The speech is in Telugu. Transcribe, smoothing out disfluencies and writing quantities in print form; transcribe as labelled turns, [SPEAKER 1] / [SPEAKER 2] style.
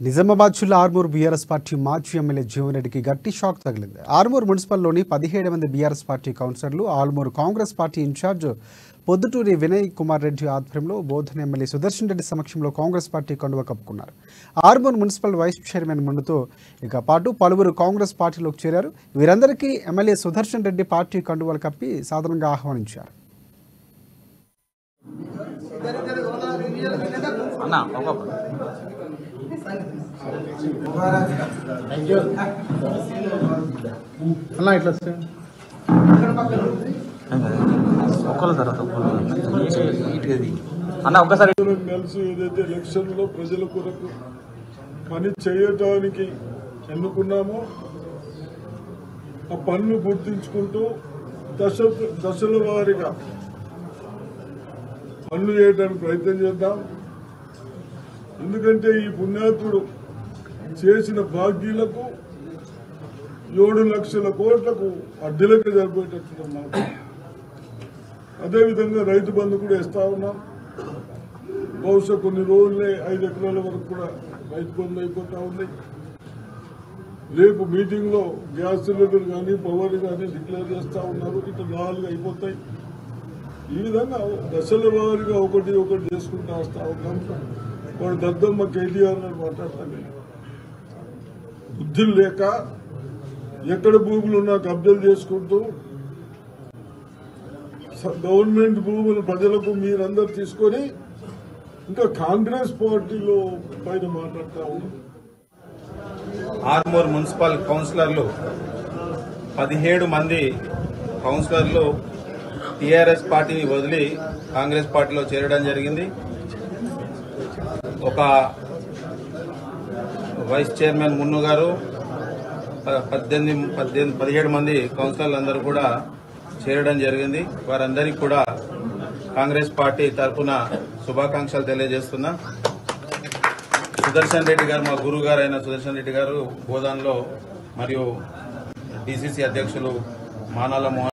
[SPEAKER 1] నిజామాబాద్ జిల్లా ఆర్మూర్ బీఆర్ఎస్ పార్టీ మాజీ ఎమ్మెల్యే జీవన్ రెడ్డికి గట్టి షాక్ తగిలింది. ఆర్మూర్ మున్సిపల్లోని 17 మంది బీఆర్ఎస్ పార్టీ కౌన్సిలర్లు ఆర్మూర్ కాంగ్రెస్ పార్టీ ఇన్ఛార్జ్ పొద్దుటూరి వినయ్ కుమార్ రెడ్డి ఆధ్వర్యంలో బోధన ఎమ్మెల్యే సుదర్శన్ రెడ్డి సమక్షంలో కాంగ్రెస్ పార్టీ కండువా కప్పుకున్నారు. ఆర్మూర్ మున్సిపల్ వైస్ చైర్మన్ ముందుతో పాటు పలువురు కాంగ్రెస్ పార్టీలోకి చేరారు. వీరందరికీ ఎమ్మెల్యే సుదర్శన్ రెడ్డి పార్టీ కండువాలు కప్పి సాధారణంగా ఆహ్వానించారు.
[SPEAKER 2] కలిసి ఏదైతే ఎలక్షన్ లో ప్రజల కొరకు పని చేయడానికి ఎన్నుకున్నామో ఆ పనులు గుర్తించుకుంటూ దశల వారీగా పనులు చేయడానికి ప్రయత్నం చేద్దాం. ఎందుకంటే ఈ పుణ్యాత్ముడు చేసిన భాగ్యులకు 7 లక్షల కోట్లకు అద్దెలకు సరిపోయేటట్టున్నాం. అదేవిధంగా రైతు బంధు కూడా ఇస్తా ఉన్నాం. బహుశా కొన్ని రోజులే 5 ఎకరాల వరకు కూడా రైతు బంధు అయిపోతా ఉంది. రేపు మీటింగ్ లో గ్యాస్ సిలిండర్ కానీ పవర్ కానీ డిక్లేర్ చేస్తా ఉన్నారు. ఇట్లా 4 అయిపోతాయి. ఈ విధంగా దశల వారీగా ఒకటి చేసుకుంటూ వస్తా ఉన్నాం. వాడు దద్దమ్మ కేటీఆర్ అని మాట్లాడతాను. బుద్ధులు లేక ఎక్కడ భూములు ఉన్నా కబ్జాలు చేసుకుంటూ గవర్నమెంట్ భూములు ప్రజలకు మీరందరూ తీసుకొని ఇంకా కాంగ్రెస్ పార్టీలో పైన మాట్లాడుతూ ఉన్నారు.
[SPEAKER 3] ఆర్మూర్ మున్సిపల్ కౌన్సిలర్లు 17 మంది కౌన్సిలర్లు టీఆర్ఎస్ పార్టీని వదిలి కాంగ్రెస్ పార్టీలో చేరడం జరిగింది. ఒక వైస్ చైర్మన్ మున్ను గారు 17 మంది కౌన్సిలర్లు అందరూ కూడా చేరడం జరిగింది. వారందరికీ కూడా కాంగ్రెస్ పార్టీ తరఫున శుభాకాంక్షలు తెలియజేస్తున్నా. సుదర్శన్ రెడ్డి గారు, మా గురువు గారు అయిన సుదర్శన్ రెడ్డి గారు బోధనలో, మరియు డిసిసి అధ్యక్షులు మానాల మోహన్